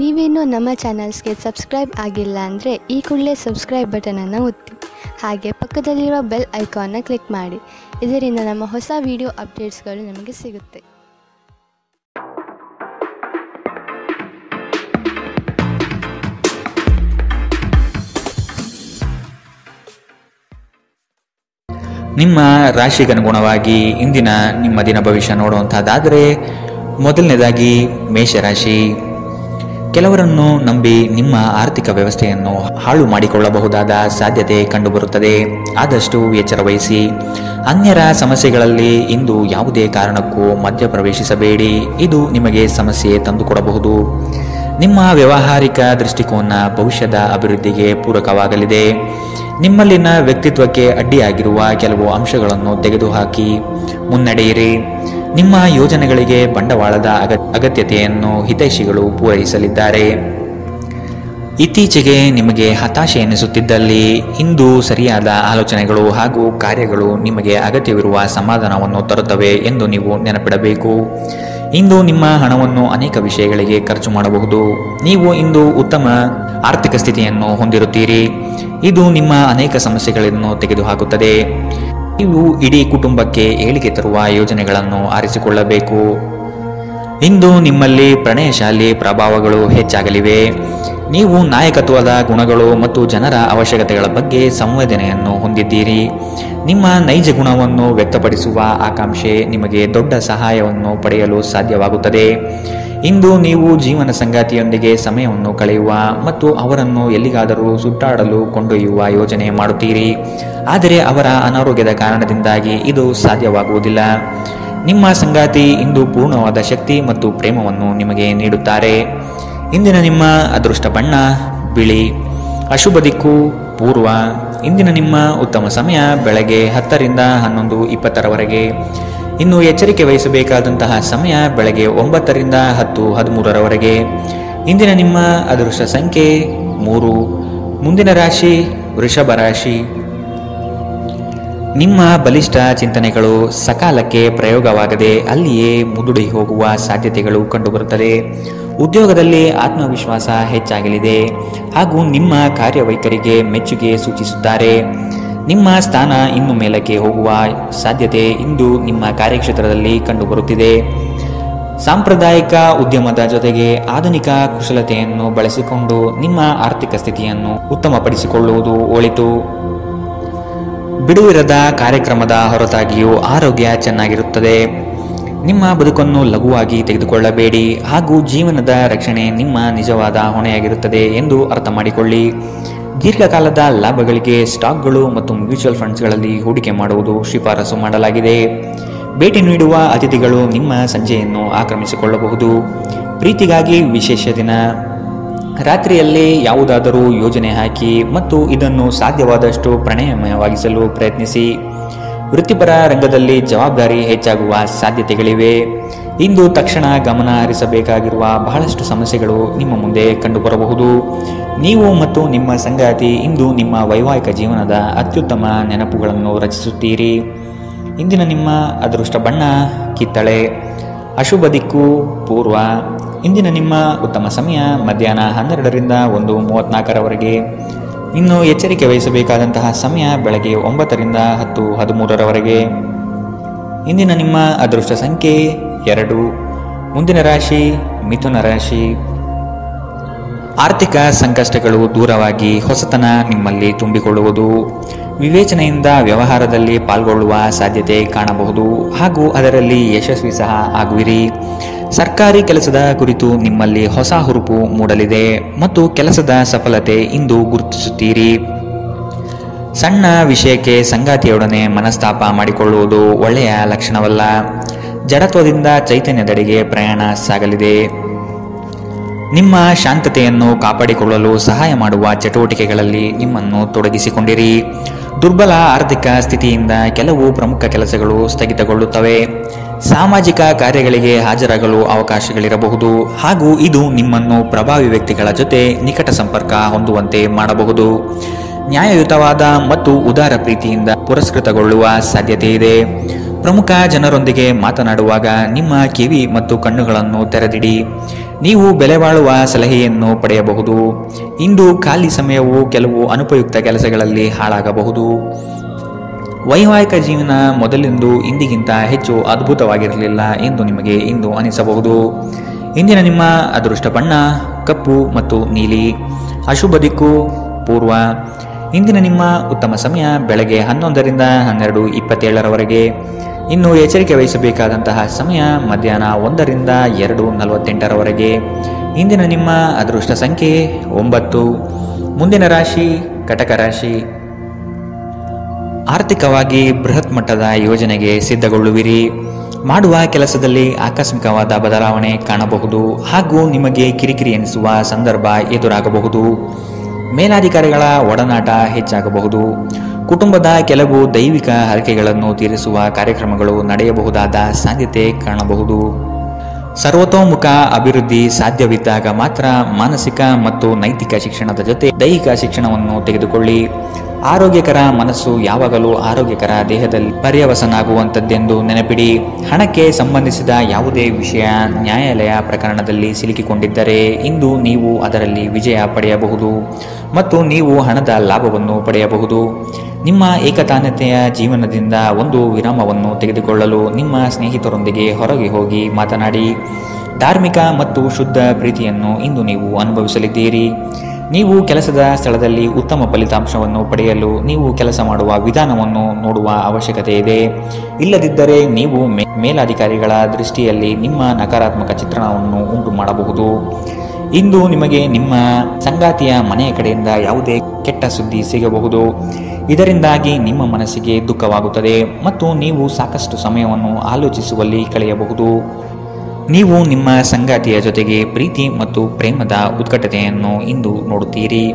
ನೀವೇನೂ ನಮ್ಮ ಚಾನಲ್ಸ್ಗೆ ಸಬ್ಸ್ಕ್ರೈಬ್ ಆಗಿಲ್ಲ ಅಂದರೆ ಈ ಕೂಡಲೇ ಸಬ್ಸ್ಕ್ರೈಬ್ ಬಟನನ್ನು ಒತ್ತಿ. ಹಾಗೆ ಪಕ್ಕದಲ್ಲಿರುವ ಬೆಲ್ ಐಕಾನ್ನ ಕ್ಲಿಕ್ ಮಾಡಿ. ಇದರಿಂದ ನಮ್ಮ ಹೊಸ ವಿಡಿಯೋ ಅಪ್ಡೇಟ್ಸ್ಗಳು ನಿಮಗೆ ಸಿಗುತ್ತೆ. ನಿಮ್ಮ ರಾಶಿಗನುಗುಣವಾಗಿ ಇಂದಿನ ನಿಮ್ಮ ದಿನ ಭವಿಷ್ಯ ನೋಡುವಂತಹದ್ದಾದರೆ, ಮೊದಲನೇದಾಗಿ ಮೇಷರಾಶಿ. ಕೆಲವರನ್ನು ನಂಬಿ ನಿಮ್ಮ ಆರ್ಥಿಕ ವ್ಯವಸ್ಥೆಯನ್ನು ಹಾಳು ಮಾಡಿಕೊಳ್ಳಬಹುದಾದ ಸಾಧ್ಯತೆ ಕಂಡುಬರುತ್ತದೆ. ಆದಷ್ಟು ಎಚ್ಚರ ವಹಿಸಿ. ಅನ್ಯರ ಸಮಸ್ಯೆಗಳಲ್ಲಿ ಇಂದು ಯಾವುದೇ ಕಾರಣಕ್ಕೂ ಮಧ್ಯಪ್ರವೇಶಿಸಬೇಡಿ. ಇದು ನಿಮಗೆ ಸಮಸ್ಯೆ ತಂದುಕೊಡಬಹುದು. ನಿಮ್ಮ ವ್ಯಾವಹಾರಿಕ ದೃಷ್ಟಿಕೋನ ಭವಿಷ್ಯದ ಅಭಿವೃದ್ಧಿಗೆ ಪೂರಕವಾಗಲಿದೆ. ನಿಮ್ಮಲ್ಲಿನ ವ್ಯಕ್ತಿತ್ವಕ್ಕೆ ಅಡ್ಡಿಯಾಗಿರುವ ಕೆಲವು ಅಂಶಗಳನ್ನು ತೆಗೆದುಹಾಕಿ ಮುನ್ನಡೆಯಿರಿ. ನಿಮ್ಮ ಯೋಜನೆಗಳಿಗೆ ಬಂಡವಾಳದ ಅಗತ್ಯತೆಯನ್ನು ಹಿತೈಷಿಗಳು ಪೂರೈಸಲಿದ್ದಾರೆ. ಇತ್ತೀಚೆಗೆ ನಿಮಗೆ ಹತಾಶೆ ಎನಿಸುತ್ತಿದ್ದಲ್ಲಿ ಇಂದು ಸರಿಯಾದ ಆಲೋಚನೆಗಳು ಹಾಗೂ ಕಾರ್ಯಗಳು ನಿಮಗೆ ಅಗತ್ಯವಿರುವ ಸಮಾಧಾನವನ್ನು ತರುತ್ತವೆ ಎಂದು ನೀವು ನೆನಪಿಡಬೇಕು. ಇಂದು ನಿಮ್ಮ ಹಣವನ್ನು ಅನೇಕ ವಿಷಯಗಳಿಗೆ ಖರ್ಚು ಮಾಡಬಹುದು. ನೀವು ಇಂದು ಉತ್ತಮ ಆರ್ಥಿಕ ಸ್ಥಿತಿಯನ್ನು ಹೊಂದಿರುತ್ತೀರಿ. ಇದು ನಿಮ್ಮ ಅನೇಕ ಸಮಸ್ಯೆಗಳನ್ನು ತೆಗೆದುಹಾಕುತ್ತದೆ. ನೀವು ಇಡೀ ಕುಟುಂಬಕ್ಕೆ ಏಳಿಗೆ ತರುವ ಯೋಜನೆಗಳನ್ನು ಆರಿಸಿಕೊಳ್ಳಬೇಕು. ಇಂದು ನಿಮ್ಮಲ್ಲಿ ಪ್ರಣಯಶಾಲಿ ಪ್ರಭಾವಗಳು ಹೆಚ್ಚಾಗಲಿವೆ. ನೀವು ನಾಯಕತ್ವದ ಗುಣಗಳು ಮತ್ತು ಜನರ ಅವಶ್ಯಕತೆಗಳ ಬಗ್ಗೆ ಸಂವೇದನೆಯನ್ನು ಹೊಂದಿದ್ದೀರಿ. ನಿಮ್ಮ ನೈಜ ಗುಣವನ್ನು ವ್ಯಕ್ತಪಡಿಸುವ ಆಕಾಂಕ್ಷೆ ನಿಮಗೆ ದೊಡ್ಡ ಸಹಾಯವನ್ನು ಪಡೆಯಲು ಸಾಧ್ಯವಾಗುತ್ತದೆ. ಇಂದು ನೀವು ಜೀವನ ಸಂಗಾತಿಯೊಂದಿಗೆ ಸಮಯವನ್ನು ಕಳೆಯುವ ಮತ್ತು ಅವರನ್ನು ಎಲ್ಲಿಗಾದರೂ ಸುತ್ತಾಡಲು ಕೊಂಡೊಯ್ಯುವ ಯೋಜನೆ ಮಾಡುತ್ತೀರಿ. ಆದರೆ ಅವರ ಅನಾರೋಗ್ಯದ ಕಾರಣದಿಂದಾಗಿ ಇದು ಸಾಧ್ಯವಾಗುವುದಿಲ್ಲ. ನಿಮ್ಮ ಸಂಗಾತಿ ಇಂದು ಪೂರ್ಣವಾದ ಶಕ್ತಿ ಮತ್ತು ಪ್ರೇಮವನ್ನು ನಿಮಗೆ ನೀಡುತ್ತಾರೆ. ಇಂದಿನ ನಿಮ್ಮ ಅದೃಷ್ಟ ಬಣ್ಣ ಬಿಳಿ. ಅಶುಭ ದಿಕ್ಕು ಪೂರ್ವ. ಇಂದಿನ ನಿಮ್ಮ ಉತ್ತಮ ಸಮಯ ಬೆಳಗ್ಗೆ 10 ರಿಂದ 11:20ರವರೆಗೆ. ಇನ್ನು ಎಚ್ಚರಿಕೆ ವಹಿಸಬೇಕಾದಂತಹ ಸಮಯ ಬೆಳಗ್ಗೆ 9 ರಿಂದ 10:13ರವರೆಗೆ. ಇಂದಿನ ನಿಮ್ಮ ಅದೃಷ್ಟ ಸಂಖ್ಯೆ 3. ಮುಂದಿನ ರಾಶಿ ವೃಷಭ ರಾಶಿ. ನಿಮ್ಮ ಬಲಿಷ್ಠ ಚಿಂತನೆಗಳು ಸಕಾಲಕ್ಕೆ ಪ್ರಯೋಗವಾಗದೆ ಅಲ್ಲಿಯೇ ಮುದುಡಿ ಹೋಗುವ ಸಾಧ್ಯತೆಗಳು ಕಂಡುಬರುತ್ತದೆ. ಉದ್ಯೋಗದಲ್ಲಿ ಆತ್ಮವಿಶ್ವಾಸ ಹೆಚ್ಚಾಗಲಿದೆ ಹಾಗೂ ನಿಮ್ಮ ಕಾರ್ಯವೈಖರಿಗೆ ಮೆಚ್ಚುಗೆ ಸೂಚಿಸುತ್ತಾರೆ. ನಿಮ್ಮ ಸ್ಥಾನ ಇನ್ನು ಮೇಲಕ್ಕೆ ಹೋಗುವ ಸಾಧ್ಯತೆ ಇಂದು ನಿಮ್ಮ ಕಾರ್ಯಕ್ಷೇತ್ರದಲ್ಲಿ ಕಂಡುಬರುತ್ತಿದೆ. ಸಾಂಪ್ರದಾಯಿಕ ಉದ್ಯಮದ ಜೊತೆಗೆ ಆಧುನಿಕ ಕುಶಲತೆಯನ್ನು ಬಳಸಿಕೊಂಡು ನಿಮ್ಮ ಆರ್ಥಿಕ ಸ್ಥಿತಿಯನ್ನು ಉತ್ತಮಪಡಿಸಿಕೊಳ್ಳುವುದು ಒಳಿತು. ಬಿಡುವಿರದ ಕಾರ್ಯಕ್ರಮದ ಹೊರತಾಗಿಯೂ ಆರೋಗ್ಯ ಚೆನ್ನಾಗಿರುತ್ತದೆ. ನಿಮ್ಮ ಬದುಕನ್ನು ಲಘುವಾಗಿ ತೆಗೆದುಕೊಳ್ಳಬೇಡಿ ಹಾಗೂ ಜೀವನದ ರಕ್ಷಣೆ ನಿಮ್ಮ ನಿಜವಾದ ಹೊಣೆಯಾಗಿರುತ್ತದೆ ಎಂದು ಅರ್ಥ ಮಾಡಿಕೊಳ್ಳಿ. ದೀರ್ಘಕಾಲದ ಲಾಭಗಳಿಗೆ ಸ್ಟಾಕ್ಗಳು ಮತ್ತು ಮ್ಯೂಚುವಲ್ ಫಂಡ್ಸ್ಗಳಲ್ಲಿ ಹೂಡಿಕೆ ಮಾಡುವುದು ಶಿಫಾರಸು ಮಾಡಲಾಗಿದೆ. ಭೇಟಿ ನೀಡುವ ಅತಿಥಿಗಳು ನಿಮ್ಮ ಸಂಜೆಯನ್ನು ಆಕ್ರಮಿಸಿಕೊಳ್ಳಬಹುದು. ಪ್ರೀತಿಗಾಗಿ ವಿಶೇಷ ದಿನ. ರಾತ್ರಿಯಲ್ಲೇ ಯಾವುದಾದರೂ ಯೋಜನೆ ಹಾಕಿ ಮತ್ತು ಇದನ್ನು ಸಾಧ್ಯವಾದಷ್ಟು ಪ್ರಣಯಮಯವಾಗಿಸಲು ಪ್ರಯತ್ನಿಸಿ. ವೃತ್ತಿಪರ ರಂಗದಲ್ಲಿ ಜವಾಬ್ದಾರಿ ಹೆಚ್ಚಾಗುವ ಸಾಧ್ಯತೆಗಳಿವೆ. ಇಂದು ತಕ್ಷಣ ಗಮನ ಹರಿಸಬೇಕಾಗಿರುವ ಬಹಳಷ್ಟು ಸಮಸ್ಯೆಗಳು ನಿಮ್ಮ ಮುಂದೆ ಕಂಡುಬರಬಹುದು. ನೀವು ಮತ್ತು ನಿಮ್ಮ ಸಂಗಾತಿ ಇಂದು ನಿಮ್ಮ ವೈವಾಹಿಕ ಜೀವನದ ಅತ್ಯುತ್ತಮ ನೆನಪುಗಳನ್ನು ರಚಿಸುತ್ತೀರಿ. ಇಂದಿನ ನಿಮ್ಮ ಅದೃಷ್ಟ ಬಣ್ಣ ಕಿತ್ತಳೆ. ಅಶುಭ ದಿಕ್ಕು ಪೂರ್ವ. ಇಂದಿನ ನಿಮ್ಮ ಉತ್ತಮ ಸಮಯ ಮಧ್ಯಾಹ್ನ 12 ರಿಂದ 1:34ರವರೆಗೆ. ಇನ್ನು ಎಚ್ಚರಿಕೆ ವಹಿಸಬೇಕಾದಂತಹ ಸಮಯ ಬೆಳಗ್ಗೆ 9 ರಿಂದ 10:13ರವರೆಗೆ. ಇಂದಿನ ನಿಮ್ಮ ಅದೃಷ್ಟ ಸಂಖ್ಯೆ 2. ಮುಂದಿನ ರಾಶಿ ಮಿಥುನ ರಾಶಿ. ಆರ್ಥಿಕ ಸಂಕಷ್ಟಗಳು ದೂರವಾಗಿ ಹೊಸತನ ನಿಮ್ಮಲ್ಲಿ ತುಂಬಿಕೊಳ್ಳುವುದು. ವಿವೇಚನೆಯಿಂದ ವ್ಯವಹಾರದಲ್ಲಿ ಪಾಲ್ಗೊಳ್ಳುವ ಸಾಧ್ಯತೆ ಕಾಣಬಹುದು ಹಾಗೂ ಅದರಲ್ಲಿ ಯಶಸ್ವಿ ಸಹ ಆಗುವಿರಿ. ಸರ್ಕಾರಿ ಕೆಲಸದ ಕುರಿತು ನಿಮ್ಮಲ್ಲಿ ಹೊಸ ಹುರುಪು ಮೂಡಲಿದೆ ಮತ್ತು ಕೆಲಸದ ಸಫಲತೆ ಇಂದು ಗುರುತಿಸುತ್ತೀರಿ. ಸಣ್ಣ ವಿಷಯಕ್ಕೆ ಸಂಗಾತಿಯೊಡನೆ ಮನಸ್ತಾಪ ಮಾಡಿಕೊಳ್ಳುವುದು ಒಳ್ಳೆಯ ಲಕ್ಷಣವಲ್ಲ. ಜಡತ್ವದಿಂದ ಚೈತನ್ಯದೆಡೆಗೆ ಪ್ರಯಾಣ ಸಾಗಲಿದೆ. ನಿಮ್ಮ ಶಾಂತತೆಯನ್ನು ಕಾಪಾಡಿಕೊಳ್ಳಲು ಸಹಾಯ ಮಾಡುವ ಚಟುವಟಿಕೆಗಳಲ್ಲಿ ನಿಮ್ಮನ್ನು ತೊಡಗಿಸಿಕೊಂಡಿರಿ. ದುರ್ಬಲ ಆರ್ಥಿಕ ಸ್ಥಿತಿಯಿಂದ ಕೆಲವು ಪ್ರಮುಖ ಕೆಲಸಗಳು ಸ್ಥಗಿತಗೊಳ್ಳುತ್ತವೆ. ಸಾಮಾಜಿಕ ಕಾರ್ಯಗಳಿಗೆ ಹಾಜರಾಗಲು ಅವಕಾಶಗಳಿರಬಹುದು ಹಾಗೂ ಇದು ನಿಮ್ಮನ್ನು ಪ್ರಭಾವಿ ವ್ಯಕ್ತಿಗಳ ಜೊತೆ ನಿಕಟ ಸಂಪರ್ಕ ಹೊಂದುವಂತೆ ಮಾಡಬಹುದು. ನ್ಯಾಯಯುತವಾದ ಮತ್ತು ಉದಾರ ಪ್ರೀತಿಯಿಂದ ಪುರಸ್ಕೃತಗೊಳ್ಳುವ ಸಾಧ್ಯತೆ ಇದೆ. ಪ್ರಮುಖ ಜನರೊಂದಿಗೆ ಮಾತನಾಡುವಾಗ ನಿಮ್ಮ ಕಿವಿ ಮತ್ತು ಕಣ್ಣುಗಳನ್ನು ತೆರೆದಿಡಿ. ನೀವು ಬೆಲೆ ಬಾಳುವ ಸಲಹೆಯನ್ನು ಪಡೆಯಬಹುದು. ಇಂದು ಖಾಲಿ ಸಮಯವು ಕೆಲವು ಅನುಪಯುಕ್ತ ಕೆಲಸಗಳಲ್ಲಿ ಹಾಳಾಗಬಹುದು. ವೈವಾಹಿಕ ಜೀವನ ಮೊದಲಿಂದು ಇಂದಿಗಿಂತ ಹೆಚ್ಚು ಅದ್ಭುತವಾಗಿರಲಿಲ್ಲ ಎಂದು ನಿಮಗೆ ಇಂದು ಅನಿಸಬಹುದು. ಇಂದಿನ ನಿಮ್ಮ ಅದೃಷ್ಟ ಬಣ್ಣ ಕಪ್ಪು ಮತ್ತು ನೀಲಿ. ಅಶುಭ ದಿಕ್ಕು ಪೂರ್ವ. ಇಂದಿನ ನಿಮ್ಮ ಉತ್ತಮ ಸಮಯ ಬೆಳಗ್ಗೆ 11ರಿಂದ 12:27 ಇನ್ನು ಎಚ್ಚರಿಕೆ ವಹಿಸಬೇಕಾದಂತಹ ಸಮಯ ಮಧ್ಯಾಹ್ನ 1ರಿಂದ 2:48 ಇಂದಿನ ನಿಮ್ಮ ಅದೃಷ್ಟ ಸಂಖ್ಯೆ 9. ಮುಂದಿನ ರಾಶಿ ಕಟಕ ರಾಶಿ. ಆರ್ಥಿಕವಾಗಿ ಬೃಹತ್ ಮಟ್ಟದ ಯೋಜನೆಗೆ ಸಿದ್ಧಗೊಳ್ಳುವಿರಿ. ಮಾಡುವ ಕೆಲಸದಲ್ಲಿ ಆಕಸ್ಮಿಕವಾದ ಬದಲಾವಣೆ ಕಾಣಬಹುದು ಹಾಗೂ ನಿಮಗೆ ಕಿರಿಕಿರಿ ಎನಿಸುವ ಸಂದರ್ಭ ಎದುರಾಗಬಹುದು. ಮೇಲಾಧಿಕಾರಿಗಳ ಒಡನಾಟ ಹೆಚ್ಚಾಗಬಹುದು. ಕುಟುಂಬದ ಕೆಲವು ದೈವಿಕ ಹರಕೆಗಳನ್ನು ತೀರಿಸುವ ಕಾರ್ಯಕ್ರಮಗಳು ನಡೆಯಬಹುದಾದ ಸಾಧ್ಯತೆ ಕಾಣಬಹುದು. ಸರ್ವತೋಮುಖ ಅಭಿವೃದ್ಧಿ ಸಾಧ್ಯವಿದ್ದಾಗ ಮಾತ್ರ ಮಾನಸಿಕ ಮತ್ತು ನೈತಿಕ ಶಿಕ್ಷಣದ ಜೊತೆ ದೈಹಿಕ ಶಿಕ್ಷಣವನ್ನು ತೆಗೆದುಕೊಳ್ಳಿ. ಆರೋಗ್ಯಕರ ಮನಸ್ಸು ಯಾವಾಗಲೂ ಆರೋಗ್ಯಕರ ದೇಹದಲ್ಲಿ ಪರ್ಯವಸನಾಗುವಂಥದ್ದೆಂದು ನೆನಪಿಡಿ. ಹಣಕ್ಕೆ ಸಂಬಂಧಿಸಿದ ಯಾವುದೇ ವಿಷಯ ನ್ಯಾಯಾಲಯ ಪ್ರಕರಣದಲ್ಲಿ ಸಿಲುಕಿಕೊಂಡಿದ್ದರೆ ಇಂದು ನೀವು ಅದರಲ್ಲಿ ವಿಜಯ ಪಡೆಯಬಹುದು ಮತ್ತು ನೀವು ಹಣದ ಲಾಭವನ್ನು ಪಡೆಯಬಹುದು. ನಿಮ್ಮ ಏಕತಾನತೆಯ ಜೀವನದಿಂದ ಒಂದು ವಿರಾಮವನ್ನು ತೆಗೆದುಕೊಳ್ಳಲು ನಿಮ್ಮ ಸ್ನೇಹಿತರೊಂದಿಗೆ ಹೊರಗೆ ಹೋಗಿ ಮಾತನಾಡಿ. ಧಾರ್ಮಿಕ ಮತ್ತು ಶುದ್ಧ ಪ್ರೀತಿಯನ್ನು ಇಂದು ನೀವು ಅನುಭವಿಸಲಿದ್ದೀರಿ. ನೀವು ಕೆಲಸದ ಸ್ಥಳದಲ್ಲಿ ಉತ್ತಮ ಫಲಿತಾಂಶವನ್ನು ಪಡೆಯಲು ನೀವು ಕೆಲಸ ಮಾಡುವ ವಿಧಾನವನ್ನು ನೋಡುವ ಅವಶ್ಯಕತೆ ಇದೆ. ಇಲ್ಲದಿದ್ದರೆ ನೀವು ಮೇಲಾಧಿಕಾರಿಗಳ ದೃಷ್ಟಿಯಲ್ಲಿ ನಿಮ್ಮ ನಕಾರಾತ್ಮಕ ಚಿತ್ರಣವನ್ನು ಉಂಟು ಮಾಡಬಹುದು. ಇಂದು ನಿಮಗೆ ನಿಮ್ಮ ಸಂಗಾತಿಯ ಮನೆಯ ಕಡೆಯಿಂದ ಯಾವುದೇ ಕೆಟ್ಟ ಸುದ್ದಿ ಸಿಗಬಹುದು. ಇದರಿಂದಾಗಿ ನಿಮ್ಮ ಮನಸ್ಸಿಗೆ ದುಃಖವಾಗುತ್ತದೆ ಮತ್ತು ನೀವು ಸಾಕಷ್ಟು ಸಮಯವನ್ನು ಆಲೋಚಿಸುವಲ್ಲಿ ಕಳೆಯಬಹುದು. ನೀವು ನಿಮ್ಮ ಸಂಗಾತಿಯ ಜೊತೆಗೆ ಪ್ರೀತಿ ಮತ್ತು ಪ್ರೇಮದ ಉತ್ಕಟತೆಯನ್ನು ಇಂದು ನೋಡುತ್ತೀರಿ.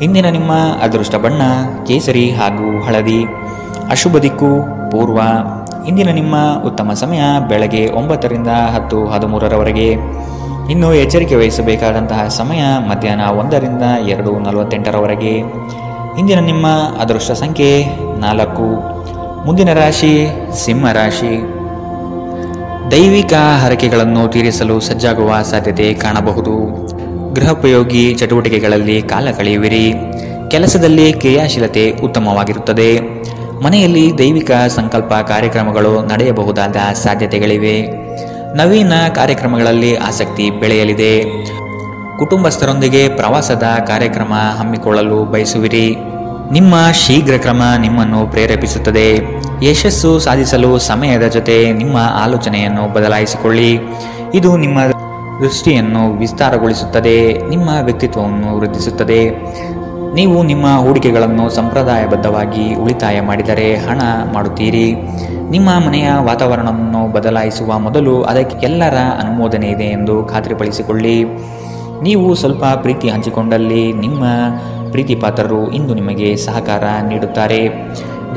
ಇಂದಿನ ನಿಮ್ಮ ಅದೃಷ್ಟ ಬಣ್ಣ ಕೇಸರಿ ಹಾಗೂ ಹಳದಿ. ಅಶುಭ ದಿಕ್ಕು ಪೂರ್ವ. ಇಂದಿನ ನಿಮ್ಮ ಉತ್ತಮ ಸಮಯ ಬೆಳಗ್ಗೆ 9ರಿಂದ 10:13 ಇನ್ನು ಎಚ್ಚರಿಕೆ ವಹಿಸಬೇಕಾದಂತಹ ಸಮಯ ಮಧ್ಯಾಹ್ನ 1ರಿಂದ 2:48 ಇಂದಿನ ನಿಮ್ಮ ಅದೃಷ್ಟ ಸಂಖ್ಯೆ 4. ಮುಂದಿನ ರಾಶಿ ಸಿಂಹ ರಾಶಿ. ದೈವಿಕ ಹರಕೆಗಳನ್ನು ತೀರಿಸಲು ಸಜ್ಜಾಗುವ ಸಾಧ್ಯತೆ ಕಾಣಬಹುದು. ಗೃಹೋಪಯೋಗಿ ಚಟುವಟಿಕೆಗಳಲ್ಲಿ ಕಾಲ ಕಳೆಯುವಿರಿ. ಕೆಲಸದಲ್ಲಿ ಕ್ರಿಯಾಶೀಲತೆ ಉತ್ತಮವಾಗಿರುತ್ತದೆ. ಮನೆಯಲ್ಲಿ ದೈವಿಕ ಸಂಕಲ್ಪ ಕಾರ್ಯಕ್ರಮಗಳು ನಡೆಯಬಹುದಾದ ಸಾಧ್ಯತೆಗಳಿವೆ. ನವೀನ ಕಾರ್ಯಕ್ರಮಗಳಲ್ಲಿ ಆಸಕ್ತಿ ಬೆಳೆಯಲಿದೆ. ಕುಟುಂಬಸ್ಥರೊಂದಿಗೆ ಪ್ರವಾಸದ ಕಾರ್ಯಕ್ರಮ ಹಮ್ಮಿಕೊಳ್ಳಲು ಬಯಸುವಿರಿ. ನಿಮ್ಮ ಶೀಘ್ರ ಕ್ರಮ ನಿಮ್ಮನ್ನು ಪ್ರೇರೇಪಿಸುತ್ತದೆ. ಯಶಸ್ಸು ಸಾಧಿಸಲು ಸಮಯದ ಜೊತೆ ನಿಮ್ಮ ಆಲೋಚನೆಯನ್ನು ಬದಲಾಯಿಸಿಕೊಳ್ಳಿ. ಇದು ನಿಮ್ಮ ದೃಷ್ಟಿಯನ್ನು ವಿಸ್ತಾರಗೊಳಿಸುತ್ತದೆ, ನಿಮ್ಮ ವ್ಯಕ್ತಿತ್ವವನ್ನು ವೃದ್ಧಿಸುತ್ತದೆ. ನೀವು ನಿಮ್ಮ ಹೂಡಿಕೆಗಳನ್ನು ಸಂಪ್ರದಾಯಬದ್ಧವಾಗಿ ಉಳಿತಾಯ ಮಾಡಿದರೆ ಹಣ ಮಾಡುತ್ತೀರಿ. ನಿಮ್ಮ ಮನೆಯ ವಾತಾವರಣವನ್ನು ಬದಲಾಯಿಸುವ ಮೊದಲು ಅದಕ್ಕೆ ಎಲ್ಲರ ಅನುಮೋದನೆ ಇದೆ ಎಂದು ಖಾತ್ರಿಪಡಿಸಿಕೊಳ್ಳಿ. ನೀವು ಸ್ವಲ್ಪ ಪ್ರೀತಿ ಹಂಚಿಕೊಂಡಲ್ಲಿ ನಿಮ್ಮ ಪ್ರೀತಿಪಾತ್ರರು ಇಂದು ನಿಮಗೆ ಸಹಕಾರ ನೀಡುತ್ತಾರೆ.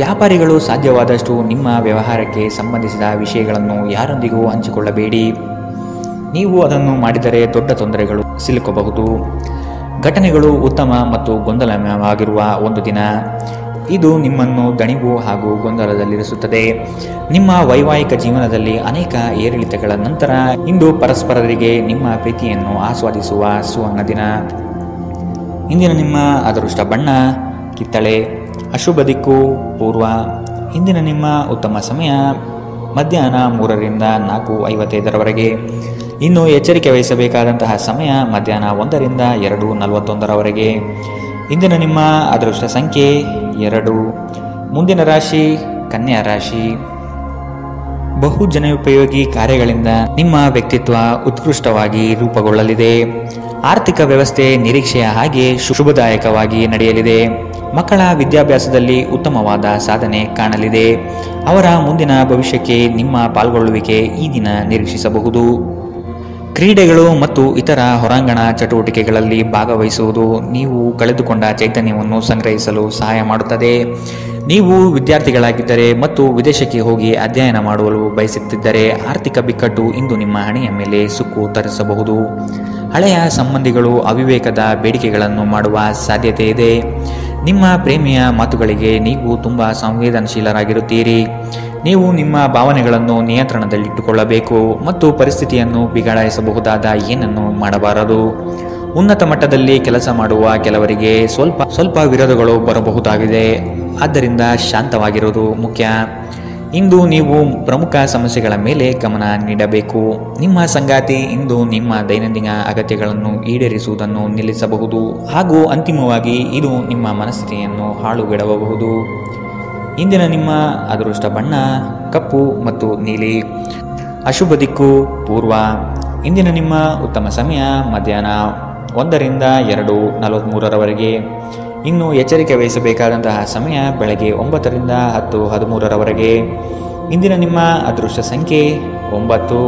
ವ್ಯಾಪಾರಿಗಳು ಸಾಧ್ಯವಾದಷ್ಟು ನಿಮ್ಮ ವ್ಯವಹಾರಕ್ಕೆ ಸಂಬಂಧಿಸಿದ ವಿಷಯಗಳನ್ನು ಯಾರೊಂದಿಗೂ ಹಂಚಿಕೊಳ್ಳಬೇಡಿ. ನೀವು ಅದನ್ನು ಮಾಡಿದರೆ ದೊಡ್ಡ ತೊಂದರೆಗಳು ಸಿಲುಕಬಹುದು. ಘಟನೆಗಳು ಉತ್ತಮ ಮತ್ತು ಗೊಂದಲಮಯವಾಗಿರುವ ಒಂದು ದಿನ. ಇದು ನಿಮ್ಮನ್ನು ದಣಿವು ಹಾಗೂ ಗೊಂದಲದಲ್ಲಿರಿಸುತ್ತದೆ. ನಿಮ್ಮ ವೈವಾಹಿಕ ಜೀವನದಲ್ಲಿ ಅನೇಕ ಏರಿಳಿತಗಳ ನಂತರ ಇಂದು ಪರಸ್ಪರರಿಗೆ ನಿಮ್ಮ ಪ್ರೀತಿಯನ್ನು ಆಸ್ವಾದಿಸುವ ಸುವರ್ಣ ದಿನ. ಇಂದಿನ ನಿಮ್ಮ ಅದೃಷ್ಟ ಬಣ್ಣ ಕಿತ್ತಳೆ. ಅಶುಭ ದಿಕ್ಕು ಪೂರ್ವ. ಇಂದಿನ ನಿಮ್ಮ ಉತ್ತಮ ಸಮಯ ಮಧ್ಯಾಹ್ನ 3ರಿಂದ 4:55 ಇನ್ನು ಎಚ್ಚರಿಕೆ ವಹಿಸಬೇಕಾದಂತಹ ಸಮಯ ಮಧ್ಯಾಹ್ನ 1ರಿಂದ 2:41 ಇಂದಿನ ನಿಮ್ಮ ಅದೃಷ್ಟ ಸಂಖ್ಯೆ 2. ಮುಂದಿನ ರಾಶಿ ಕನ್ಯಾ ರಾಶಿ. ಬಹು ಜನೋಪಯೋಗಿ ಕಾರ್ಯಗಳಿಂದ ನಿಮ್ಮ ವ್ಯಕ್ತಿತ್ವ ಉತ್ಕೃಷ್ಟವಾಗಿ ರೂಪುಗೊಳ್ಳಲಿದೆ. ಆರ್ಥಿಕ ವ್ಯವಸ್ಥೆ ನಿರೀಕ್ಷೆಯ ಹಾಗೆ ಶುಭದಾಯಕವಾಗಿ ನಡೆಯಲಿದೆ. ಮಕ್ಕಳ ವಿದ್ಯಾಭ್ಯಾಸದಲ್ಲಿ ಉತ್ತಮವಾದ ಸಾಧನೆ ಕಾಣಲಿದೆ. ಅವರ ಮುಂದಿನ ಭವಿಷ್ಯಕ್ಕೆ ನಿಮ್ಮ ಪಾಲ್ಗೊಳ್ಳುವಿಕೆ ಈ ದಿನ ನಿರೀಕ್ಷಿಸಬಹುದು. ಕ್ರೀಡೆಗಳು ಮತ್ತು ಇತರ ಹೊರಾಂಗಣ ಚಟುವಟಿಕೆಗಳಲ್ಲಿ ಭಾಗವಹಿಸುವುದು ನೀವು ಕಳೆದುಕೊಂಡ ಚೈತನ್ಯವನ್ನು ಸಂಗ್ರಹಿಸಲು ಸಹಾಯ ಮಾಡುತ್ತದೆ. ನೀವು ವಿದ್ಯಾರ್ಥಿಗಳಾಗಿದ್ದರೆ ಮತ್ತು ವಿದೇಶಕ್ಕೆ ಹೋಗಿ ಅಧ್ಯಯನ ಮಾಡಲು ಬಯಸುತ್ತಿದ್ದರೆ ಆರ್ಥಿಕ ಬಿಕ್ಕಟ್ಟು ಇಂದು ನಿಮ್ಮ ಹಣೆಯ ಮೇಲೆ ಸುಕ್ಕು ತರಿಸಬಹುದು. ಹಳೆಯ ಸಂಬಂಧಿಗಳು ಅವಿವೇಕದ ಬೇಡಿಕೆಗಳನ್ನು ಮಾಡುವ ಸಾಧ್ಯತೆ ಇದೆ. ನಿಮ್ಮ ಪ್ರೇಮಿಯ ಮಾತುಗಳಿಗೆ ನೀವು ತುಂಬ ಸಂವೇದನಶೀಲರಾಗಿರುತ್ತೀರಿ. ನೀವು ನಿಮ್ಮ ಭಾವನೆಗಳನ್ನು ನಿಯಂತ್ರಣದಲ್ಲಿಟ್ಟುಕೊಳ್ಳಬೇಕು ಮತ್ತು ಪರಿಸ್ಥಿತಿಯನ್ನು ಬಿಗಡಾಯಿಸಬಹುದಾದ ಏನನ್ನು ಮಾಡಬಾರದು. ಉನ್ನತ ಮಟ್ಟದಲ್ಲಿ ಕೆಲಸ ಮಾಡುವ ಕೆಲವರಿಗೆ ಸ್ವಲ್ಪ ವಿರೋಧಗಳು ಬರಬಹುದಾಗಿದೆ. ಆದ್ದರಿಂದ ಶಾಂತವಾಗಿರುವುದು ಮುಖ್ಯ. ಇಂದು ನೀವು ಪ್ರಮುಖ ಸಮಸ್ಯೆಗಳ ಮೇಲೆ ಗಮನ ನೀಡಬೇಕು. ನಿಮ್ಮ ಸಂಗಾತಿ ಇಂದು ನಿಮ್ಮ ದೈನಂದಿನ ಅಗತ್ಯಗಳನ್ನು ಈಡೇರಿಸುವುದನ್ನು ನಿಲ್ಲಿಸಬಹುದು ಹಾಗೂ ಅಂತಿಮವಾಗಿ ಇದು ನಿಮ್ಮ ಮನಸ್ಥಿತಿಯನ್ನು ಹಾಳುಗೆಡವಬಹುದು. ಇಂದಿನ ನಿಮ್ಮ ಅದೃಷ್ಟ ಬಣ್ಣ ಕಪ್ಪು ಮತ್ತು ನೀಲಿ. ಅಶುಭ ದಿಕ್ಕು ಪೂರ್ವ. ಇಂದಿನ ನಿಮ್ಮ ಉತ್ತಮ ಸಮಯ ಮಧ್ಯಾಹ್ನ 1 ರಿಂದ 2:43 ಇನ್ನು ಎಚ್ಚರಿಕೆ ವಹಿಸಬೇಕಾದಂತಹ ಸಮಯ ಬೆಳಗ್ಗೆ 9 ರಿಂದ 10:13 ಇಂದಿನ ನಿಮ್ಮ ಅದೃಷ್ಟ ಸಂಖ್ಯೆ 9.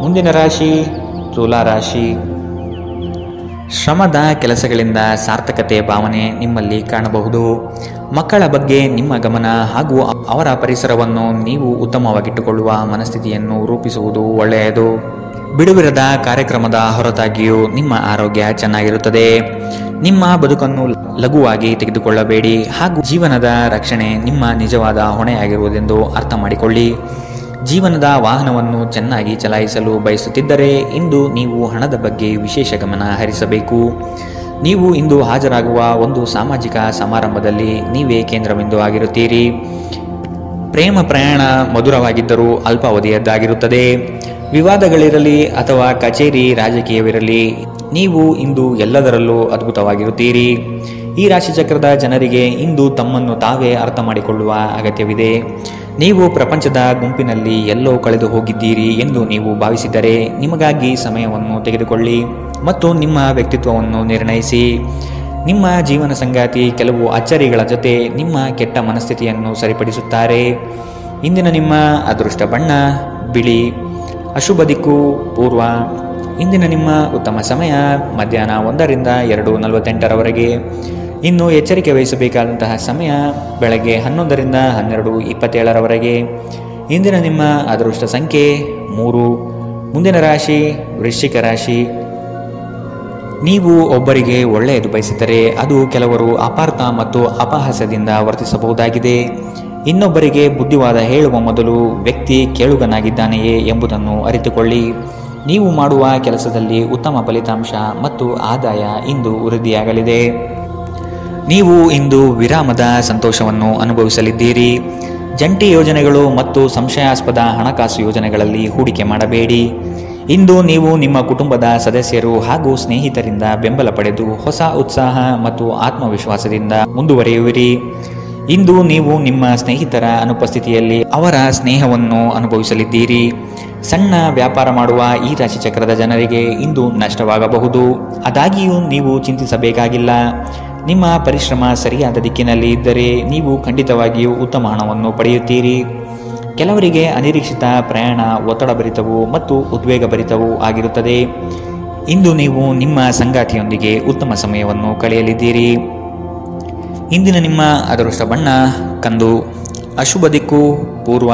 ಮುಂದಿನ ರಾಶಿ ತುಲಾ ರಾಶಿ. ಶ್ರಮದ ಕೆಲಸಗಳಿಂದ ಸಾರ್ಥಕತೆ ಭಾವನೆ ನಿಮ್ಮಲ್ಲಿ ಕಾಣಬಹುದು. ಮಕ್ಕಳ ಬಗ್ಗೆ ನಿಮ್ಮ ಗಮನ ಹಾಗೂ ಅವರ ಪರಿಸರವನ್ನು ನೀವು ಉತ್ತಮವಾಗಿಟ್ಟುಕೊಳ್ಳುವ ಮನಸ್ಥಿತಿಯನ್ನು ರೂಪಿಸುವುದು ಒಳ್ಳೆಯದು. ಬಿಡುವಿರದ ಕಾರ್ಯಕ್ರಮದ ಹೊರತಾಗಿಯೂ ನಿಮ್ಮ ಆರೋಗ್ಯ ಚೆನ್ನಾಗಿರುತ್ತದೆ. ನಿಮ್ಮ ಬದುಕನ್ನು ಲಘುವಾಗಿ ತೆಗೆದುಕೊಳ್ಳಬೇಡಿ ಹಾಗೂ ಜೀವನದ ರಕ್ಷಣೆ ನಿಮ್ಮ ನಿಜವಾದ ಹೊಣೆಯಾಗಿರುವುದೆಂದು ಅರ್ಥ ಮಾಡಿಕೊಳ್ಳಿ. ಜೀವನದ ವಾಹನವನ್ನು ಚೆನ್ನಾಗಿ ಚಲಾಯಿಸಲು ಬಯಸುತ್ತಿದ್ದರೆ ಇಂದು ನೀವು ಹಣದ ಬಗ್ಗೆ ವಿಶೇಷ ಗಮನ ಹರಿಸಬೇಕು. ನೀವು ಇಂದು ಹಾಜರಾಗುವ ಒಂದು ಸಾಮಾಜಿಕ ಸಮಾರಂಭದಲ್ಲಿ ನೀವೇ ಕೇಂದ್ರಬಿಂದು ಆಗಿರುತ್ತೀರಿ. ಪ್ರೇಮ ಪ್ರಯಾಣ ಮಧುರವಾಗಿದ್ದರೂ ಅಲ್ಪಾವಧಿಯದ್ದಾಗಿರುತ್ತದೆ. ವಿವಾದಗಳಿರಲಿ ಅಥವಾ ಕಚೇರಿ ರಾಜಕೀಯವಿರಲಿ, ನೀವು ಇಂದು ಎಲ್ಲದರಲ್ಲೂ ಅದ್ಭುತವಾಗಿರುತ್ತೀರಿ. ಈ ರಾಶಿಚಕ್ರದ ಜನರಿಗೆ ಇಂದು ತಮ್ಮನ್ನು ತಾವೇ ಅರ್ಥ ಮಾಡಿಕೊಳ್ಳುವ ಅಗತ್ಯವಿದೆ. ನೀವು ಪ್ರಪಂಚದ ಗುಂಪಿನಲ್ಲಿ ಎಲ್ಲೋ ಕಳೆದು ಹೋಗಿದ್ದೀರಿ ಎಂದು ನೀವು ಭಾವಿಸಿದರೆ ನಿಮಗಾಗಿ ಸಮಯವನ್ನು ತೆಗೆದುಕೊಳ್ಳಿ ಮತ್ತು ನಿಮ್ಮ ವ್ಯಕ್ತಿತ್ವವನ್ನು ನಿರ್ಣಯಿಸಿ. ನಿಮ್ಮ ಜೀವನ ಸಂಗಾತಿ ಕೆಲವು ಅಚ್ಚರಿಗಳ ಜೊತೆ ನಿಮ್ಮ ಕೆಟ್ಟ ಮನಸ್ಥಿತಿಯನ್ನು ಸರಿಪಡಿಸುತ್ತಾರೆ. ಇಂದಿನ ನಿಮ್ಮ ಅದೃಷ್ಟ ಬಣ್ಣ ಬಿಳಿ. ಅಶುಭ ದಿಕ್ಕು ಪೂರ್ವ. ಇಂದಿನ ನಿಮ್ಮ ಉತ್ತಮ ಸಮಯ ಮಧ್ಯಾಹ್ನ 1 ರಿಂದ 2:48 ಇನ್ನು ಎಚ್ಚರಿಕೆ ವಹಿಸಬೇಕಾದಂತಹ ಸಮಯ ಬೆಳಗ್ಗೆ 11 ರಿಂದ 12:27 ಇಂದಿನ ನಿಮ್ಮ ಅದೃಷ್ಟ ಸಂಖ್ಯೆ 3. ಮುಂದಿನ ರಾಶಿ ವೃಶ್ಚಿಕ ರಾಶಿ. ನೀವು ಒಬ್ಬರಿಗೆ ಒಳ್ಳೆಯದು ಬಯಸಿದರೆ ಅದು ಕೆಲವರು ಅಪಾರ್ಥ ಮತ್ತು ಅಪಹಾಸ್ಯದಿಂದ ವರ್ತಿಸಬಹುದಾಗಿದೆ. ಇನ್ನೊಬ್ಬರಿಗೆ ಬುದ್ಧಿವಾದ ಹೇಳುವ ಮೊದಲು ವ್ಯಕ್ತಿ ಕೇಳುಗನಾಗಿದ್ದಾನೆಯೇ ಎಂಬುದನ್ನು ಅರಿತುಕೊಳ್ಳಿ. ನೀವು ಮಾಡುವ ಕೆಲಸದಲ್ಲಿ ಉತ್ತಮ ಫಲಿತಾಂಶ ಮತ್ತು ಆದಾಯ ಇಂದು ವೃದ್ಧಿಯಾಗಲಿದೆ. ನೀವು ಇಂದು ವಿರಾಮದ ಸಂತೋಷವನ್ನು ಅನುಭವಿಸಲಿದ್ದೀರಿ. ಜಂಟಿ ಯೋಜನೆಗಳು ಮತ್ತು ಸಂಶಯಾಸ್ಪದ ಹಣಕಾಸು ಯೋಜನೆಗಳಲ್ಲಿ ಹೂಡಿಕೆ ಮಾಡಬೇಡಿ. ಇಂದು ನೀವು ನಿಮ್ಮ ಕುಟುಂಬದ ಸದಸ್ಯರು ಹಾಗೂ ಸ್ನೇಹಿತರಿಂದ ಬೆಂಬಲ ಪಡೆದು ಹೊಸ ಉತ್ಸಾಹ ಮತ್ತು ಆತ್ಮವಿಶ್ವಾಸದಿಂದ ಮುಂದುವರಿಯುವಿರಿ. ಇಂದು ನೀವು ನಿಮ್ಮ ಸ್ನೇಹಿತರ ಅನುಪಸ್ಥಿತಿಯಲ್ಲಿ ಅವರ ಸ್ನೇಹವನ್ನು ಅನುಭವಿಸಲಿದ್ದೀರಿ. ಸಣ್ಣ ವ್ಯಾಪಾರ ಮಾಡುವ ಈ ರಾಶಿಚಕ್ರದ ಜನರಿಗೆ ಇಂದು ನಷ್ಟವಾಗಬಹುದು. ಆದಾಗಿಯೂ ನೀವು ಚಿಂತಿಸಬೇಕಾಗಿಲ್ಲ. ನಿಮ್ಮ ಪರಿಶ್ರಮ ಸರಿಯಾದ ದಿಕ್ಕಿನಲ್ಲಿ ಇದ್ದರೆ ನೀವು ಖಂಡಿತವಾಗಿಯೂ ಉತ್ತಮ ಹಣವನ್ನು ಪಡೆಯುತ್ತೀರಿ. ಕೆಲವರಿಗೆ ಅನಿರೀಕ್ಷಿತ ಪ್ರಯಾಣ ಒತ್ತಡಭರಿತವೂ ಮತ್ತು ಉದ್ವೇಗಭರಿತವೂ ಆಗಿರುತ್ತದೆ. ಇಂದು ನೀವು ನಿಮ್ಮ ಸಂಗಾತಿಯೊಂದಿಗೆ ಉತ್ತಮ ಸಮಯವನ್ನು ಕಳೆಯಲಿದ್ದೀರಿ. ಇಂದಿನ ನಿಮ್ಮ ಅದೃಷ್ಟ ಬಣ್ಣ ಕಂದು. ಅಶುಭ ದಿಕ್ಕು ಪೂರ್ವ.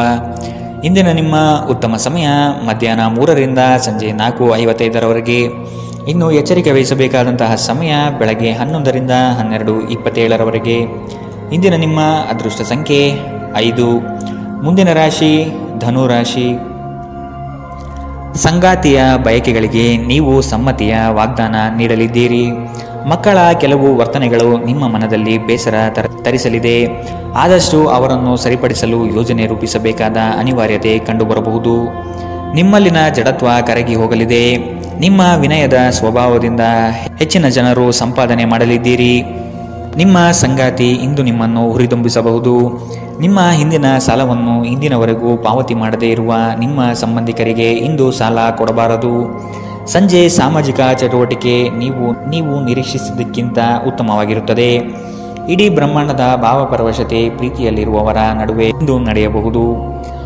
ಇಂದಿನ ನಿಮ್ಮ ಉತ್ತಮ ಸಮಯ ಮಧ್ಯಾಹ್ನ 3 ರಿಂದ ಸಂಜೆ 4:55 ಇನ್ನು ಎಚ್ಚರಿಕೆ ವಹಿಸಬೇಕಾದಂತಹ ಸಮಯ ಬೆಳಗ್ಗೆ 11 ರಿಂದ 12:27 ಇಂದಿನ ನಿಮ್ಮ ಅದೃಷ್ಟ ಸಂಖ್ಯೆ 5. ಮುಂದಿನ ರಾಶಿ ಧನು ರಾಶಿ. ಸಂಗಾತಿಯ ಬಯಕೆಗಳಿಗೆ ನೀವು ಸಮ್ಮತಿಯ ವಾಗ್ದಾನ ನೀಡಲಿದ್ದೀರಿ. ಮಕ್ಕಳ ಕೆಲವು ವರ್ತನೆಗಳು ನಿಮ್ಮ ಮನದಲ್ಲಿ ಬೇಸರ ತರಿಸಲಿದೆ. ಆದಷ್ಟು ಅವರನ್ನು ಸರಿಪಡಿಸಲು ಯೋಜನೆ ರೂಪಿಸಬೇಕಾದ ಅನಿವಾರ್ಯತೆ ಕಂಡುಬರಬಹುದು. ನಿಮ್ಮಲ್ಲಿನ ಜಡತ್ವ ಕರಗಿ ಹೋಗಲಿದೆ. ನಿಮ್ಮ ವಿನಯದ ಸ್ವಭಾವದಿಂದ ಹೆಚ್ಚಿನ ಜನರು ಸಂಪಾದನೆ ಮಾಡಲಿದ್ದೀರಿ. ನಿಮ್ಮ ಸಂಗಾತಿ ಇಂದು ನಿಮ್ಮನ್ನು ಹುರಿದುಂಬಿಸಬಹುದು. ನಿಮ್ಮ ಹಿಂದಿನ ಸಾಲವನ್ನು ಇಂದಿನವರೆಗೂ ಪಾವತಿ ಮಾಡದೇ ಇರುವ ನಿಮ್ಮ ಸಂಬಂಧಿಕರಿಗೆ ಇಂದು ಸಾಲ ಕೊಡಬಾರದು. ಸಂಜೆ ಸಾಮಾಜಿಕ ಚಟುವಟಿಕೆ ನೀವು ನಿರೀಕ್ಷಿಸಿದ್ದಕ್ಕಿಂತ ಉತ್ತಮವಾಗಿರುತ್ತದೆ. ಇಡೀ ಬ್ರಹ್ಮಾಂಡದ ಭಾವಪರವಶತೆ ಪ್ರೀತಿಯಲ್ಲಿರುವವರ ನಡುವೆ ಇಂದು ನಡೆಯಬಹುದು.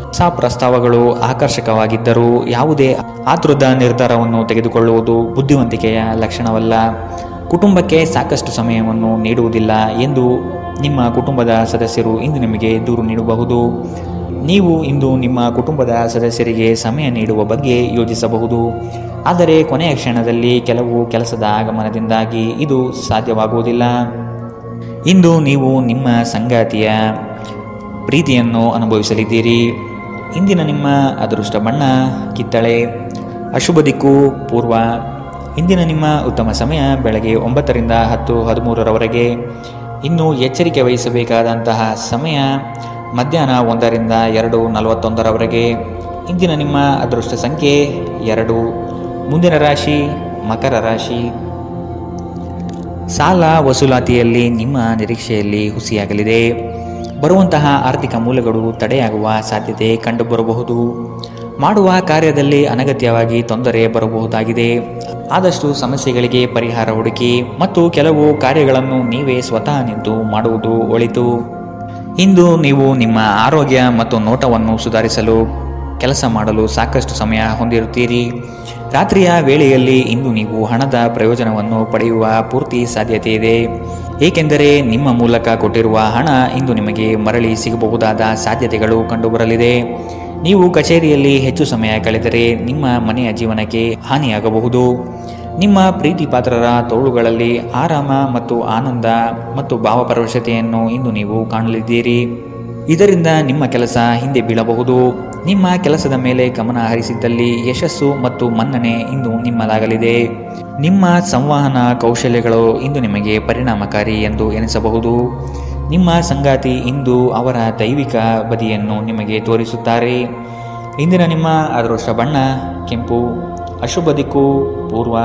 ಹೊಸ ಪ್ರಸ್ತಾವಗಳು ಆಕರ್ಷಕವಾಗಿದ್ದರೂ ಯಾವುದೇ ಆತುರದ ನಿರ್ಧಾರವನ್ನು ತೆಗೆದುಕೊಳ್ಳುವುದು ಬುದ್ಧಿವಂತಿಕೆಯ ಲಕ್ಷಣವಲ್ಲ. ಕುಟುಂಬಕ್ಕೆ ಸಾಕಷ್ಟು ಸಮಯವನ್ನು ನೀಡುವುದಿಲ್ಲ ಎಂದು ನಿಮ್ಮ ಕುಟುಂಬದ ಸದಸ್ಯರು ಇಂದು ನಿಮಗೆ ದೂರು ನೀಡಬಹುದು. ನೀವು ಇಂದು ನಿಮ್ಮ ಕುಟುಂಬದ ಸದಸ್ಯರಿಗೆ ಸಮಯ ನೀಡುವ ಬಗ್ಗೆ ಯೋಚಿಸಬಹುದು. ಆದರೆ ಕೊನೆಯ ಕ್ಷಣದಲ್ಲಿ ಕೆಲವು ಕೆಲಸದ ಆಗಮನದಿಂದಾಗಿ ಇದು ಸಾಧ್ಯವಾಗುವುದಿಲ್ಲ. ಇಂದು ನೀವು ನಿಮ್ಮ ಸಂಗಾತಿಯ ಪ್ರೀತಿಯನ್ನು ಅನುಭವಿಸಲಿದ್ದೀರಿ. ಇಂದಿನ ನಿಮ್ಮ ಅದೃಷ್ಟ ಬಣ್ಣ ಕಿತ್ತಳೆ. ಅಶುಭ ದಿಕ್ಕು ಪೂರ್ವ. ಇಂದಿನ ನಿಮ್ಮ ಉತ್ತಮ ಸಮಯ ಬೆಳಗ್ಗೆ 9ರಿಂದ 10:13ರವರೆಗೆ. ಇನ್ನು ಎಚ್ಚರಿಕೆ ವಹಿಸಬೇಕಾದಂತಹ ಸಮಯ ಮಧ್ಯಾಹ್ನ 1ರಿಂದ 2:41ರವರೆಗೆ. ಇಂದಿನ ನಿಮ್ಮ ಅದೃಷ್ಟ ಸಂಖ್ಯೆ 2. ಮುಂದಿನ ರಾಶಿ ಮಕರ ರಾಶಿ. ಸಾಲ ವಸೂಲಾತಿಯಲ್ಲಿ ನಿಮ್ಮ ನಿರೀಕ್ಷೆಯಲ್ಲಿ ಹುಸಿಯಾಗಲಿದೆ. ಬರುವಂತಹ ಆರ್ಥಿಕ ಮೂಲಗಳು ತಡೆಯಾಗುವ ಸಾಧ್ಯತೆ ಕಂಡುಬರಬಹುದು. ಮಾಡುವ ಕಾರ್ಯದಲ್ಲಿ ಅನಗತ್ಯವಾಗಿ ತೊಂದರೆ ಬರಬಹುದಾಗಿದೆ. ಆದಷ್ಟು ಸಮಸ್ಯೆಗಳಿಗೆ ಪರಿಹಾರ ಹುಡುಕಿ ಮತ್ತು ಕೆಲವು ಕಾರ್ಯಗಳನ್ನು ನೀವೇ ಸ್ವತಃ ನಿಂತು ಮಾಡುವುದು ಒಳಿತು. ಇಂದು ನೀವು ನಿಮ್ಮ ಆರೋಗ್ಯ ಮತ್ತು ನೋಟವನ್ನು ಸುಧಾರಿಸಲು ಕೆಲಸ ಮಾಡಲು ಸಾಕಷ್ಟು ಸಮಯ ಹೊಂದಿರುತ್ತೀರಿ. ರಾತ್ರಿಯ ವೇಳೆಯಲ್ಲಿ ಇಂದು ನೀವು ಹಣದ ಪ್ರಯೋಜನವನ್ನು ಪಡೆಯುವ ಪೂರ್ತಿ ಸಾಧ್ಯತೆ ಇದೆ. ಏಕೆಂದರೆ ನಿಮ್ಮ ಮೂಲಕ ಕೊಟ್ಟಿರುವ ಹಣ ಇಂದು ನಿಮಗೆ ಮರಳಿ ಸಿಗಬಹುದಾದ ಸಾಧ್ಯತೆಗಳು ಕಂಡುಬರಲಿದೆ. ನೀವು ಕಚೇರಿಯಲ್ಲಿ ಹೆಚ್ಚು ಸಮಯ ಕಳೆದರೆ ನಿಮ್ಮ ಮನೆಯ ಜೀವನಕ್ಕೆ ಹಾನಿಯಾಗಬಹುದು. ನಿಮ್ಮ ಪ್ರೀತಿ ಪಾತ್ರರ ತೋಳುಗಳಲ್ಲಿ ಆರಾಮ ಮತ್ತು ಆನಂದ ಮತ್ತು ಭಾವಪರವಶತೆಯನ್ನು ಇಂದು ನೀವು ಕಾಣಲಿದ್ದೀರಿ. ಇದರಿಂದ ನಿಮ್ಮ ಕೆಲಸ ಹಿಂದೆ ಬೀಳಬಹುದು. ನಿಮ್ಮ ಕೆಲಸದ ಮೇಲೆ ಗಮನ ಹರಿಸಿದ್ದಲ್ಲಿ ಯಶಸ್ಸು ಮತ್ತು ಮನ್ನಣೆ ಇಂದು ನಿಮ್ಮದಾಗಲಿದೆ. ನಿಮ್ಮ ಸಂವಹನ ಕೌಶಲ್ಯಗಳು ಇಂದು ನಿಮಗೆ ಪರಿಣಾಮಕಾರಿ ಎಂದು ಎನಿಸಬಹುದು. ನಿಮ್ಮ ಸಂಗಾತಿ ಇಂದು ಅವರ ದೈವಿಕ ಬದಿಯನ್ನು ನಿಮಗೆ ತೋರಿಸುತ್ತಾರೆ. ಇಂದಿನ ನಿಮ್ಮ ಅದೃಷ್ಟ ಬಣ್ಣ ಕೆಂಪು. ಅಶುಭ ದಿಕ್ಕು ಪೂರ್ವ.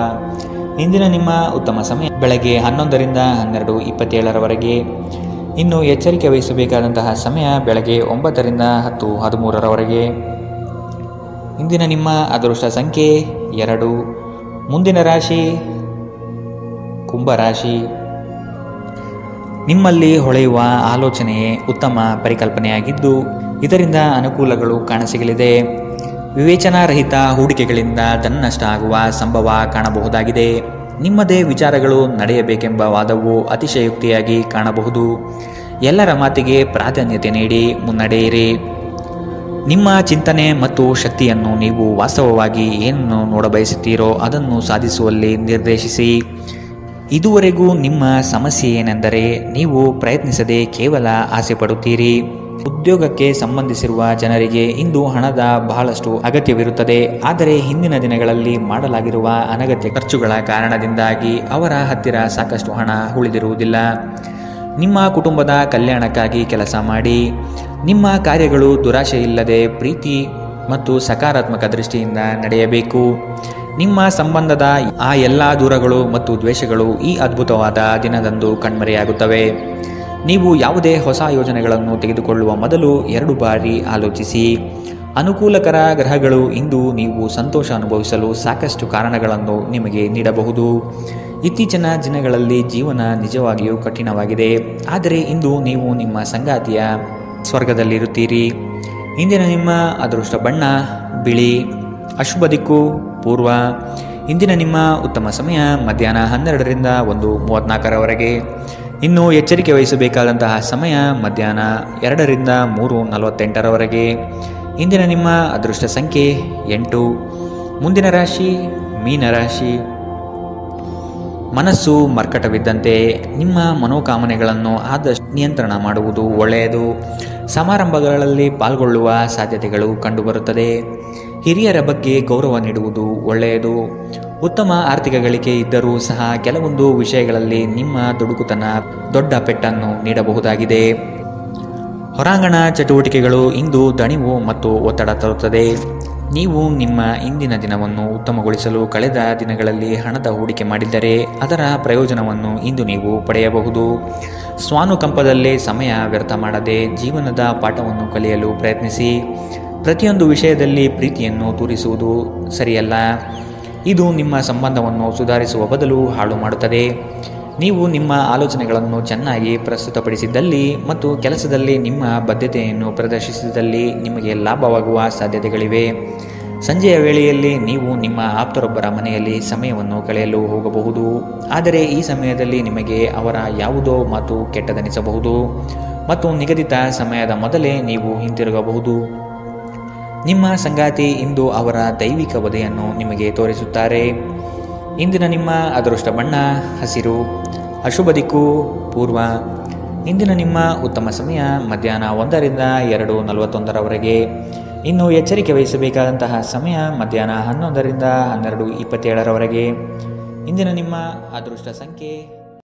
ಇಂದಿನ ನಿಮ್ಮ ಉತ್ತಮ ಸಮಯ ಬೆಳಗ್ಗೆ 11ರಿಂದ 12:27ರವರೆಗೆ. ಇನ್ನು ಎಚ್ಚರಿಕೆ ವಹಿಸಬೇಕಾದಂತಹ ಸಮಯ ಬೆಳಗ್ಗೆ 9ರಿಂದ 10:13ರವರೆಗೆ. ಇಂದಿನ ನಿಮ್ಮ ಅದೃಷ್ಟ ಸಂಖ್ಯೆ 2. ಮುಂದಿನ ರಾಶಿ ಕುಂಭರಾಶಿ. ನಿಮ್ಮಲ್ಲಿ ಹೊಳೆಯುವ ಆಲೋಚನೆಯೇ ಉತ್ತಮ ಪರಿಕಲ್ಪನೆಯಾಗಿದ್ದು ಇದರಿಂದ ಅನುಕೂಲಗಳು ಕಾಣಸಿಗಲಿದೆ. ವಿವೇಚನಾರಹಿತ ಹೂಡಿಕೆಗಳಿಂದ ಧನನಷ್ಟ ಆಗುವ ಸಂಭವ ಕಾಣಬಹುದಾಗಿದೆ. ನಿಮ್ಮದೇ ವಿಚಾರಗಳು ನಡೆಯಬೇಕೆಂಬ ವಾದವು ಅತಿಶಯೋಕ್ತಿಯಾಗಿ ಕಾಣಬಹುದು. ಎಲ್ಲರ ಮಾತಿಗೆ ಪ್ರಾಧಾನ್ಯತೆ ನೀಡಿ ಮುನ್ನಡೆಯಿರಿ. ನಿಮ್ಮ ಚಿಂತನೆ ಮತ್ತು ಶಕ್ತಿಯನ್ನು ನೀವು ವಾಸ್ತವವಾಗಿ ಏನನ್ನು ನೋಡಬಯಸುತ್ತೀರೋ ಅದನ್ನು ಸಾಧಿಸುವಲ್ಲಿ ನಿರ್ದೇಶಿಸಿ. ಇದುವರೆಗೂ ನಿಮ್ಮ ಸಮಸ್ಯೆ ಏನೆಂದರೆ ನೀವು ಪ್ರಯತ್ನಿಸದೆ ಕೇವಲ ಆಸೆ ಪಡುತ್ತೀರಿ. ಉದ್ಯೋಗಕ್ಕೆ ಸಂಬಂಧಿಸಿರುವ ಜನರಿಗೆ ಇಂದು ಹಣದ ಬಹಳಷ್ಟು ಅಗತ್ಯವಿರುತ್ತದೆ. ಆದರೆ ಹಿಂದಿನ ದಿನಗಳಲ್ಲಿ ಮಾಡಲಾಗಿರುವ ಅನಗತ್ಯ ಖರ್ಚುಗಳ ಕಾರಣದಿಂದಾಗಿ ಅವರ ಹತ್ತಿರ ಸಾಕಷ್ಟು ಹಣ ಉಳಿದಿರುವುದಿಲ್ಲ. ನಿಮ್ಮ ಕುಟುಂಬದ ಕಲ್ಯಾಣಕ್ಕಾಗಿ ಕೆಲಸ ಮಾಡಿ. ನಿಮ್ಮ ಕಾರ್ಯಗಳು ದುರಾಶೆಯಿಲ್ಲದೆ ಪ್ರೀತಿ ಮತ್ತು ಸಕಾರಾತ್ಮಕ ದೃಷ್ಟಿಯಿಂದ ನಡೆಯಬೇಕು. ನಿಮ್ಮ ಸಂಬಂಧದ ಆ ಎಲ್ಲ ದೂರಗಳು ಮತ್ತು ದ್ವೇಷಗಳು ಈ ಅದ್ಭುತವಾದ ದಿನದಂದು ಕಣ್ಮರೆಯಾಗುತ್ತವೆ. ನೀವು ಯಾವುದೇ ಹೊಸ ಯೋಜನೆಗಳನ್ನು ತೆಗೆದುಕೊಳ್ಳುವ ಮೊದಲು 2 ಬಾರಿ ಆಲೋಚಿಸಿ. ಅನುಕೂಲಕರ ಗ್ರಹಗಳು ಇಂದು ನೀವು ಸಂತೋಷ ಅನುಭವಿಸಲು ಸಾಕಷ್ಟು ಕಾರಣಗಳನ್ನು ನಿಮಗೆ ನೀಡಬಹುದು. ಇತ್ತೀಚಿನ ದಿನಗಳಲ್ಲಿ ಜೀವನ ನಿಜವಾಗಿಯೂ ಕಠಿಣವಾಗಿದೆ. ಆದರೆ ಇಂದು ನೀವು ನಿಮ್ಮ ಸಂಗಾತಿಯ ಸ್ವರ್ಗದಲ್ಲಿರುತ್ತೀರಿ. ಇಂದಿನ ನಿಮ್ಮ ಅದೃಷ್ಟ ಬಣ್ಣ ಬಿಳಿ. ಅಶುಭ ದಿಕ್ಕು ಪೂರ್ವ. ಇಂದಿನ ನಿಮ್ಮ ಉತ್ತಮ ಸಮಯ ಮಧ್ಯಾಹ್ನ 12ರಿಂದ 1:34ರವರೆಗೆ. ಇನ್ನು ಎಚ್ಚರಿಕೆ ವಹಿಸಬೇಕಾದಂತಹ ಸಮಯ ಮಧ್ಯಾಹ್ನ 2ರಿಂದ 3:48ರವರೆಗೆ. ಇಂದಿನ ನಿಮ್ಮ ಅದೃಷ್ಟ ಸಂಖ್ಯೆ 8. ಮುಂದಿನ ರಾಶಿ ಮೀನರಾಶಿ. ಮನಸ್ಸು ಮರ್ಕಟವಿದ್ದಂತೆ ನಿಮ್ಮ ಮನೋಕಾಮನೆಗಳನ್ನು ಆದಷ್ಟು ನಿಯಂತ್ರಣ ಮಾಡುವುದು ಒಳ್ಳೆಯದು. ಸಮಾರಂಭಗಳಲ್ಲಿ ಪಾಲ್ಗೊಳ್ಳುವ ಸಾಧ್ಯತೆಗಳು ಕಂಡುಬರುತ್ತದೆ. ಹಿರಿಯರ ಬಗ್ಗೆ ಗೌರವ ನೀಡುವುದು ಒಳ್ಳೆಯದು. ಉತ್ತಮ ಆರ್ಥಿಕ ಗಳಿಕೆ ಇದ್ದರೂ ಸಹ ಕೆಲವೊಂದು ವಿಷಯಗಳಲ್ಲಿ ನಿಮ್ಮ ದುಡುಕುತನ ದೊಡ್ಡ ಪೆಟ್ಟನ್ನು ನೀಡಬಹುದಾಗಿದೆ. ಹೊರಾಂಗಣ ಚಟುವಟಿಕೆಗಳು ಇಂದು ದಣಿವು ಮತ್ತು ಒತ್ತಡ ತರುತ್ತದೆ. ನೀವು ನಿಮ್ಮ ಇಂದಿನ ದಿನವನ್ನು ಉತ್ತಮಗೊಳಿಸಲು ಕಳೆದ ದಿನಗಳಲ್ಲಿ ಹಣದ ಹೂಡಿಕೆ ಮಾಡಿದ್ದರೆ ಅದರ ಪ್ರಯೋಜನವನ್ನು ಇಂದು ನೀವು ಪಡೆಯಬಹುದು. ಸ್ವಾನುಕಂಪದಲ್ಲೇ ಸಮಯ ವ್ಯರ್ಥ ಮಾಡದೆ ಜೀವನದ ಪಾಠವನ್ನು ಕಲಿಯಲು ಪ್ರಯತ್ನಿಸಿ. ಪ್ರತಿಯೊಂದು ವಿಷಯದಲ್ಲಿ ಪ್ರೀತಿಯನ್ನು ತೋರಿಸುವುದು ಸರಿಯಲ್ಲ. ಇದು ನಿಮ್ಮ ಸಂಬಂಧವನ್ನು ಸುಧಾರಿಸುವ ಬದಲು ಹಾಳು ಮಾಡುತ್ತದೆ. ನೀವು ನಿಮ್ಮ ಆಲೋಚನೆಗಳನ್ನು ಚೆನ್ನಾಗಿ ಪ್ರಸ್ತುತಪಡಿಸಿದ್ದಲ್ಲಿ ಮತ್ತು ಕೆಲಸದಲ್ಲಿ ನಿಮ್ಮ ಬದ್ಧತೆಯನ್ನು ಪ್ರದರ್ಶಿಸಿದಲ್ಲಿ ನಿಮಗೆ ಲಾಭವಾಗುವ ಸಾಧ್ಯತೆಗಳಿವೆ. ಸಂಜೆಯ ವೇಳೆಯಲ್ಲಿ ನೀವು ನಿಮ್ಮ ಆಪ್ತರೊಬ್ಬರ ಮನೆಯಲ್ಲಿ ಸಮಯವನ್ನು ಕಳೆಯಲು ಹೋಗಬಹುದು. ಆದರೆ ಈ ಸಮಯದಲ್ಲಿ ನಿಮಗೆ ಅವರ ಯಾವುದೋ ಮಾತು ಕೆಟ್ಟದನಿಸಬಹುದು ಮತ್ತು ನಿಗದಿತ ಸಮಯದ ಮೊದಲೇ ನೀವು ಹಿಂತಿರುಗಬಹುದು. ನಿಮ್ಮ ಸಂಗಾತಿ ಇಂದು ಅವರ ದೈವಿಕ ವಧೆಯನ್ನು ನಿಮಗೆ ತೋರಿಸುತ್ತಾರೆ. ಇಂದಿನ ನಿಮ್ಮ ಅದೃಷ್ಟ ಬಣ್ಣ ಹಸಿರು. ಅಶುಭ ದಿಕ್ಕು ಪೂರ್ವ. ಇಂದಿನ ನಿಮ್ಮ ಉತ್ತಮ ಸಮಯ ಮಧ್ಯಾಹ್ನ 1ರಿಂದ 2:41ರವರೆಗೆ. ಇನ್ನು ಎಚ್ಚರಿಕೆ ವಹಿಸಬೇಕಾದಂತಹ ಸಮಯ ಮಧ್ಯಾಹ್ನ 11ರಿಂದ 12:27ರವರೆಗೆ. ಇಂದಿನ ನಿಮ್ಮ ಅದೃಷ್ಟ ಸಂಖ್ಯೆ